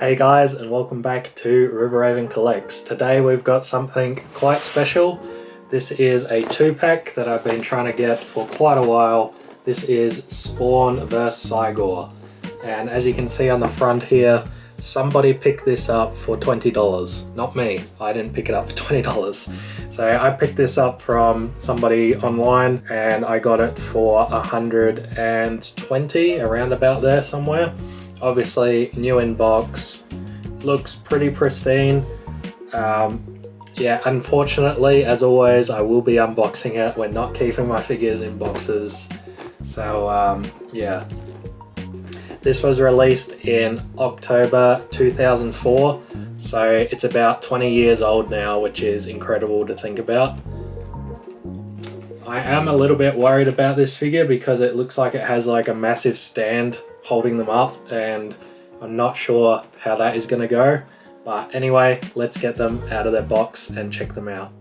Hey guys, and welcome back to River Raven Collects. Today we've got something quite special. This is a 2-pack that I've been trying to get for quite a while. This is Spawn vs Cy-gor. And as you can see on the front here, somebody picked this up for $20. Not me, I didn't pick it up for $20. So I picked this up from somebody online and I got it for 120, around about there somewhere. Obviously new in box, looks pretty pristine. Yeah, unfortunately, as always, I will be unboxing it. We're not keeping my figures in boxes. So yeah. This was released in October 2004, so it's about 20 years old now, which is incredible to think about. I am a little bit worried about this figure because it looks like it has like a massive stand holding them up, and I'm not sure how that is going to go. But anyway, let's get them out of their box and check them out.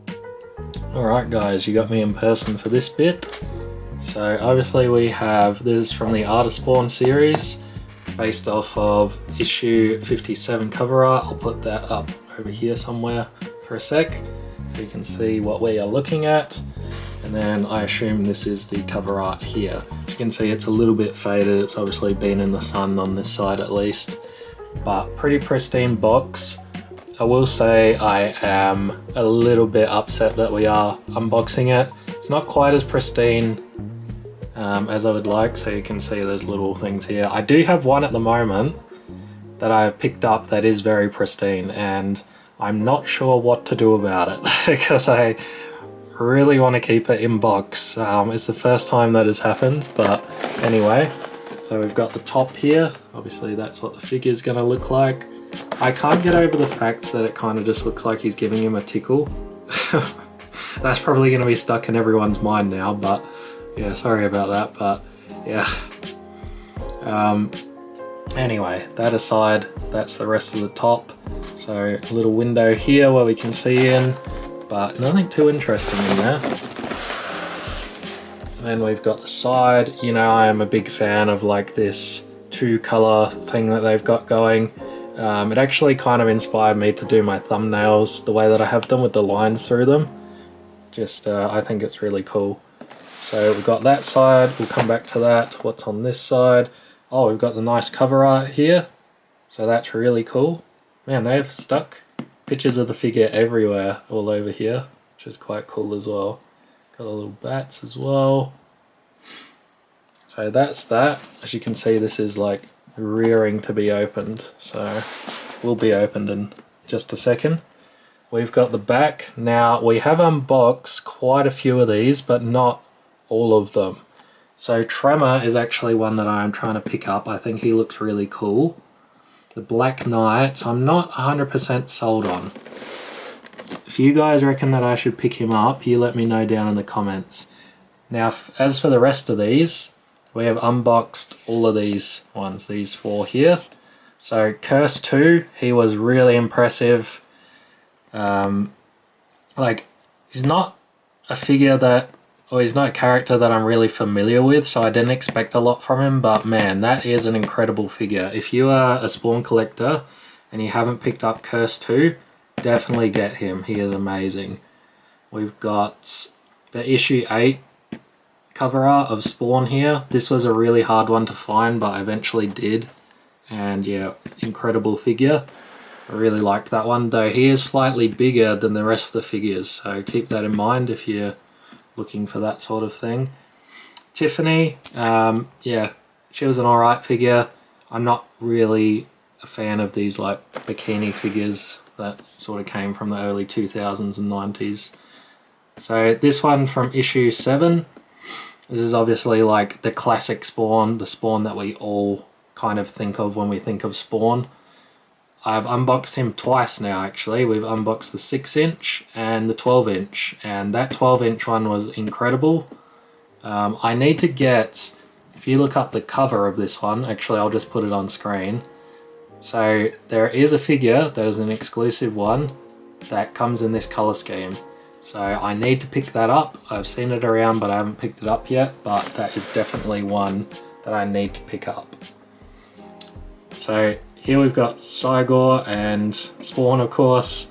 Alright guys, you got me in person for this bit. So obviously we have, this is from the Art of Spawn series, based off of issue 57 cover art. I'll put that up over here somewhere for a sec so you can see what we are looking at. And then I assume this is the cover art here. As you can see, it's a little bit faded. It's obviously been in the sun on this side at least, but pretty pristine box. I will say I am a little bit upset that we are unboxing it. It's not quite as pristine as I would like, so you can see there's little things here. I do have one at the moment that I've picked up that is very pristine, and I'm not sure what to do about it because I really want to keep it in box. It's the first time that has happened, but anyway. So we've got the top here. Obviously that's what the figure is going to look like. I can't get over the fact that it kind of just looks like he's giving him a tickle. That's probably going to be stuck in everyone's mind now, but yeah, sorry about that, but yeah. Anyway, that aside, that's the rest of the top. So a little window here where we can see in, but nothing too interesting in there. Then we've got the side. You know, I am a big fan of like this 2-color thing that they've got going. It actually kind of inspired me to do my thumbnails the way that I have them with the lines through them. Just, I think it's really cool. So we've got that side, we'll come back to that. What's on this side? Oh, we've got the nice cover art here. So that's really cool. Man, they've stuck pictures of the figure everywhere, all over here, which is quite cool as well. Got the little bats as well. So that's that. As you can see, this is like rearing to be opened, so will be opened in just a second. We've got the back. Now, we have unboxed quite a few of these, but not all of them. So Tremor is actually one that I'm trying to pick up. I think he looks really cool. The Black Knight, I'm not 100% sold on. If you guys reckon that I should pick him up, you let me know down in the comments. Now, as for the rest of these, we have unboxed all of these ones, these 4 here. So Curse 2, he was really impressive. Like, he's not a figure that, or he's not a character that I'm really familiar with, so I didn't expect a lot from him, but man, that is an incredible figure. If you are a Spawn collector and you haven't picked up Curse 2, definitely get him. He is amazing. We've got the issue 8 cover art of Spawn here. This was a really hard one to find, but I eventually did. And yeah, incredible figure. I really liked that one, though he is slightly bigger than the rest of the figures, so keep that in mind if you're looking for that sort of thing. Tiffany, yeah, she was an alright figure. I'm not really a fan of these like bikini figures that sort of came from the early 2000s and 90s. So this one from issue 7, this is obviously like the classic Spawn, the Spawn that we all kind of think of when we think of Spawn. I've unboxed him twice now actually. We've unboxed the 6-inch and the 12-inch, and that 12-inch one was incredible. I need to get, if you look up the cover of this one, actually I'll just put it on screen. So there is a figure that is an exclusive one that comes in this color scheme. So I need to pick that up. I've seen it around but I haven't picked it up yet, but that is definitely one that I need to pick up. So here we've got Cy-gor and Spawn, of course.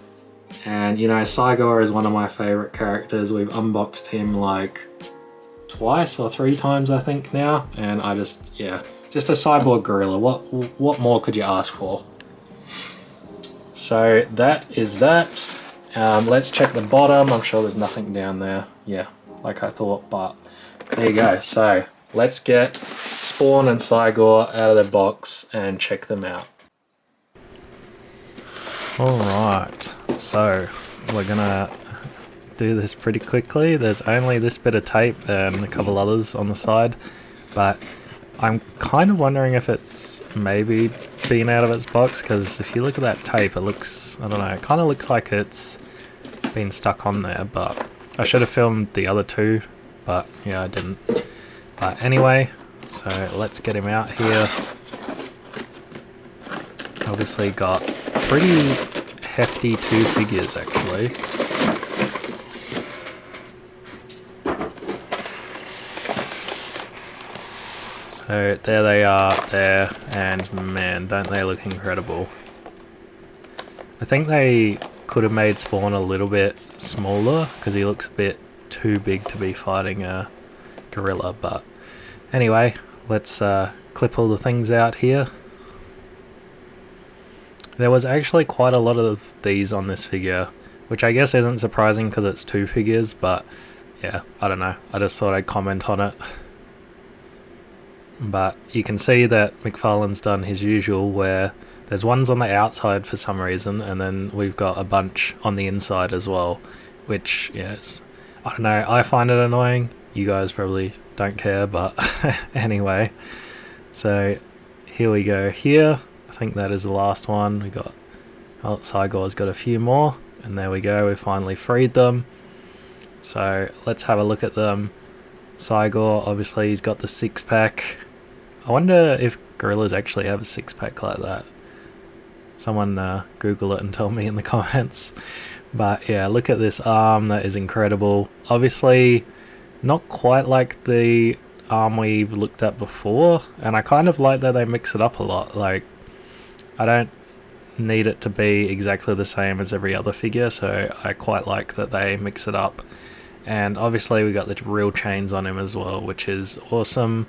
And you know, Cy-gor is one of my favorite characters. We've unboxed him like twice or 3 times, I think now. And I just, yeah, just a cyborg gorilla. What more could you ask for? So that is that. Let's check the bottom. I'm sure there's nothing down there. Yeah, like I thought, but there you go. So let's get Spawn and Cy-gor out of the box and check them out. Alright, so we're gonna do this pretty quickly. There's only this bit of tape and a couple others on the side, but I'm kind of wondering if it's maybe been out of its box, because if you look at that tape, it looks, I don't know, it kind of looks like it's been stuck on there, but I should have filmed the other 2, but yeah, I didn't. But anyway, so let's get him out here. Obviously got pretty hefty 2 figures actually. So there they are there, and man, don't they look incredible. I think they could have made Spawn a little bit smaller because he looks a bit too big to be fighting a gorilla, but anyway, let's clip all the things out here. There was actually quite a lot of these on this figure, which I guess isn't surprising because it's 2 figures, but yeah, I don't know. I just thought I'd comment on it. But you can see that McFarlane's done his usual, where there's ones on the outside for some reason, and then we've got a bunch on the inside as well, which, yes, I don't know, I find it annoying. You guys probably don't care, but anyway. So here we go here. I think that is the last one. We got, oh, Cy-gor's got a few more, and there we go, we finally freed them. So let's have a look at them. Cy-gor, obviously he's got the 6-pack. I wonder if gorillas actually have a 6-pack like that. Someone Google it and tell me in the comments. But yeah, look at this arm, that is incredible. Obviously not quite like the arm we've looked at before, and I kind of like that they mix it up a lot. Like, I don't need it to be exactly the same as every other figure, so I quite like that they mix it up. And obviously we got the real chains on him as well, which is awesome.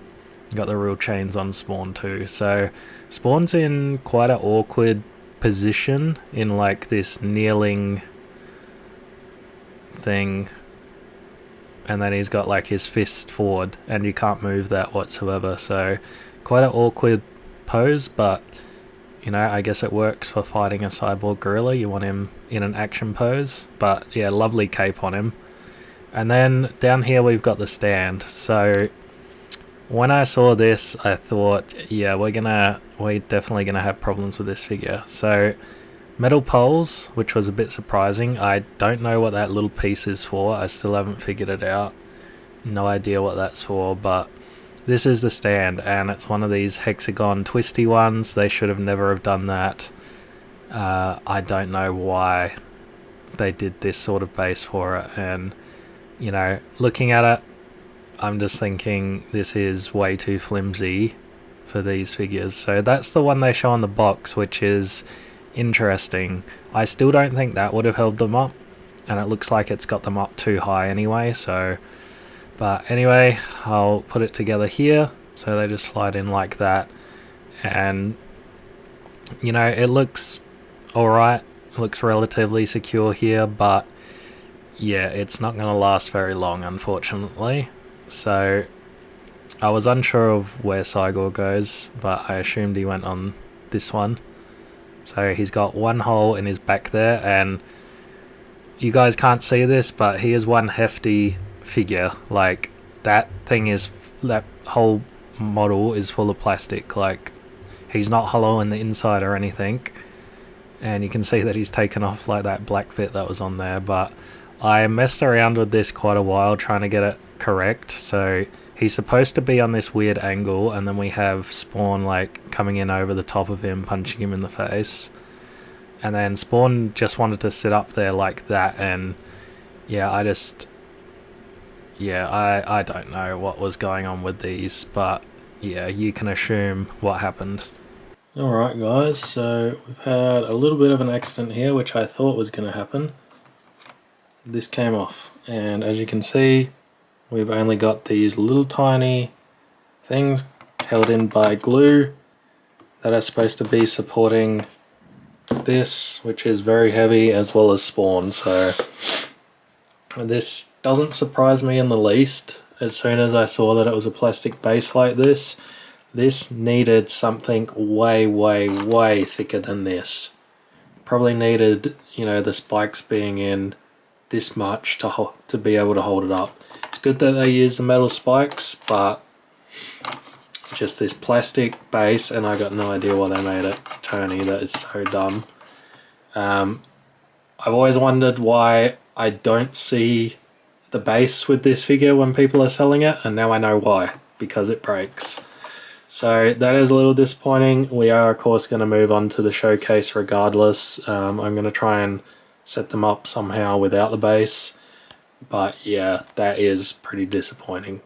Got the real chains on Spawn too. So Spawn's in quite an awkward position in like this kneeling thing, and then he's got like his fist forward and you can't move that whatsoever. So quite an awkward pose, but you know, I guess it works for fighting a cyborg gorilla. You want him in an action pose, but yeah, lovely cape on him. And then down here we've got the stand. So when I saw this, I thought, yeah, we're definitely gonna have problems with this figure. So metal poles, which was a bit surprising. I don't know what that little piece is for. I still haven't figured it out. No idea what that's for, but this is the stand, and it's one of these hexagon twisty ones. They should have never have done that. I don't know why they did this sort of base for it, and you know, looking at it, I'm just thinking this is way too flimsy for these figures. So that's the one they show on the box, which is interesting. I still don't think that would have held them up, and it looks like it's got them up too high anyway. So, but anyway, I'll put it together here. So they just slide in like that, and you know, it looks alright. It looks relatively secure here, but yeah, it's not going to last very long, unfortunately. So I was unsure of where Cy-gor goes, but I assumed he went on this one. So he's got one hole in his back there, and you guys can't see this, but he is one hefty figure. Like, that whole model is full of plastic. Like, he's not hollow in the inside or anything. And you can see that he's taken off like that black bit that was on there, but I messed around with this quite a while trying to get it correct. So he's supposed to be on this weird angle, and then we have Spawn like coming in over the top of him, punching him in the face. And then Spawn just wanted to sit up there like that, and yeah, I don't know what was going on with these, but yeah, you can assume what happened. Alright guys, so we've had a little bit of an accident here, which I thought was going to happen. This came off, and as you can see, we've only got these little tiny things held in by glue that are supposed to be supporting this, which is very heavy, as well as spawn. So this doesn't surprise me in the least. As soon as I saw that it was a plastic base like this needed something way thicker than this. Probably needed, you know, the spikes being in this much to be able to hold it up. It's good that they use the metal spikes, but just this plastic base, and I got no idea why they made it turny. That is so dumb. I've always wondered why I don't see the base with this figure when people are selling it, and now I know why, because it breaks. So that is a little disappointing. We are of course going to move on to the showcase regardless. I'm going to try and set them up somehow without the base, but yeah, that is pretty disappointing.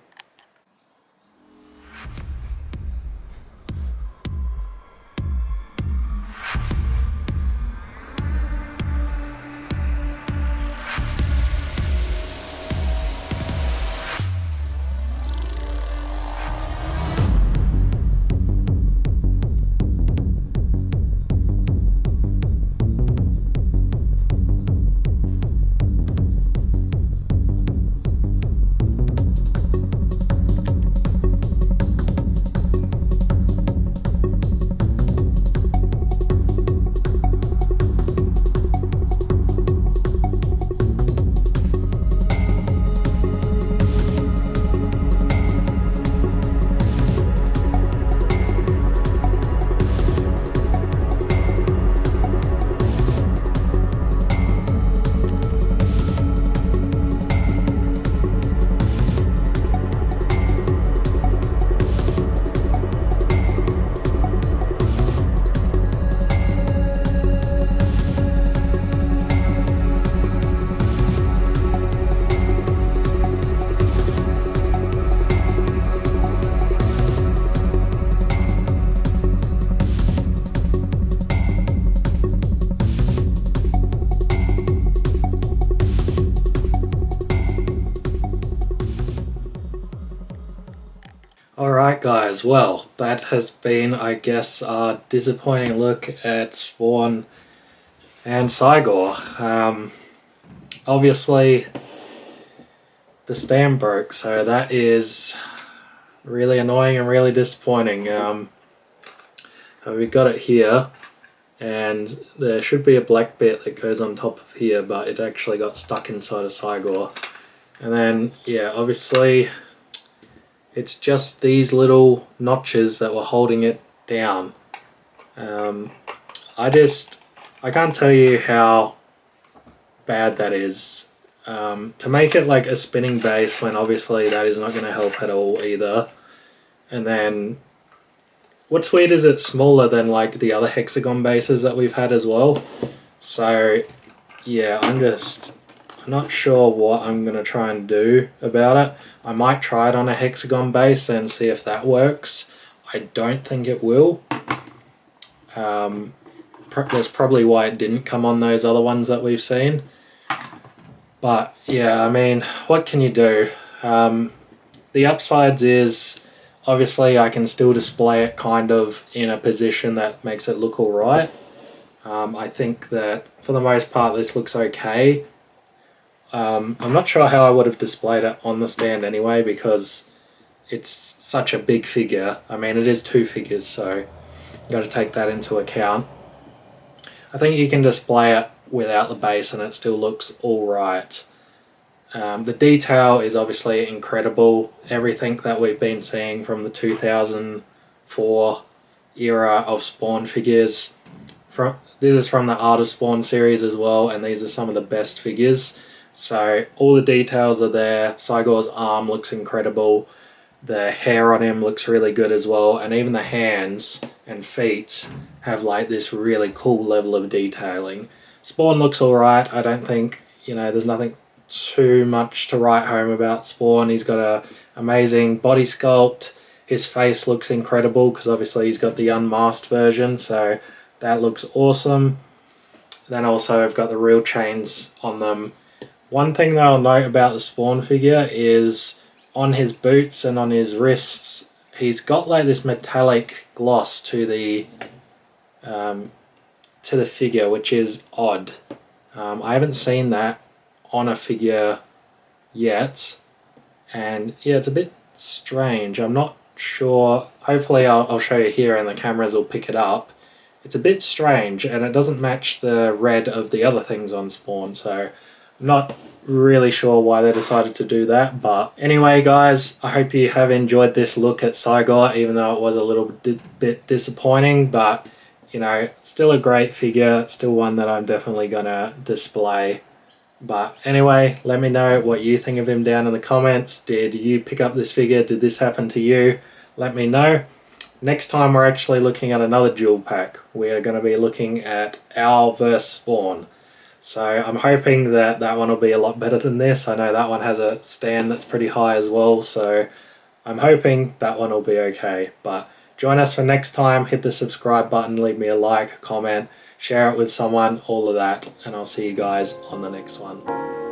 Alright guys, well, that has been, I guess, a disappointing look at Spawn and Cy-gor. Obviously, the stand broke, so that is really annoying and really disappointing. We got it here, and there should be a black bit that goes on top of here, but it actually got stuck inside of Cy-gor. And then, yeah, obviously, it's just these little notches that were holding it down. I can't tell you how bad that is. To make it like a spinning base when obviously that is not going to help at all either. And then what's weird is it's smaller than like the other hexagon bases that we've had as well. So yeah, I'm not sure what I'm going to try and do about it. I might try it on a hexagon base and see if that works. I don't think it will. That's probably why it didn't come on those other ones that we've seen. But yeah, I mean, what can you do? The upsides is obviously I can still display it kind of in a position that makes it look alright. I think that for the most part this looks okay. I'm not sure how I would have displayed it on the stand anyway, because it's such a big figure. I mean, it is two figures, so you've got to take that into account. I think you can display it without the base and it still looks alright. The detail is obviously incredible. Everything that we've been seeing from the 2004 era of Spawn figures. This is from the Art of Spawn series as well, and these are some of the best figures. So all the details are there. Cy-gor's arm looks incredible. The hair on him looks really good as well, and even the hands and feet have like this really cool level of detailing. Spawn looks alright. I don't think, there's nothing too much to write home about Spawn. He's got an amazing body sculpt. His face looks incredible because obviously he's got the unmasked version, so that looks awesome. Then also I've got the real chains on them. One thing that I'll note about the Spawn figure is on his boots and on his wrists, he's got like this metallic gloss to the figure, which is odd. I haven't seen that on a figure yet, and yeah, it's a bit strange. I'm not sure. Hopefully I'll show you here and the cameras will pick it up. It's a bit strange and it doesn't match the red of the other things on Spawn, so I'm not really sure why they decided to do that. But anyway guys, I hope you have enjoyed this look at Cy-gor, even though it was a little bit disappointing, but you know, still a great figure, still one that I'm definitely gonna display. But anyway, let me know what you think of him down in the comments. Did you pick up this figure? Did this happen to you? Let me know. Next time we're actually looking at another dual pack. We are going to be looking at Owl vs Spawn. So I'm hoping that that one will be a lot better than this. I know that one has a stand that's pretty high as well, so I'm hoping that one will be okay. But join us for next time. Hit the subscribe button, leave me a like, comment, share it with someone, all of that, and I'll see you guys on the next one.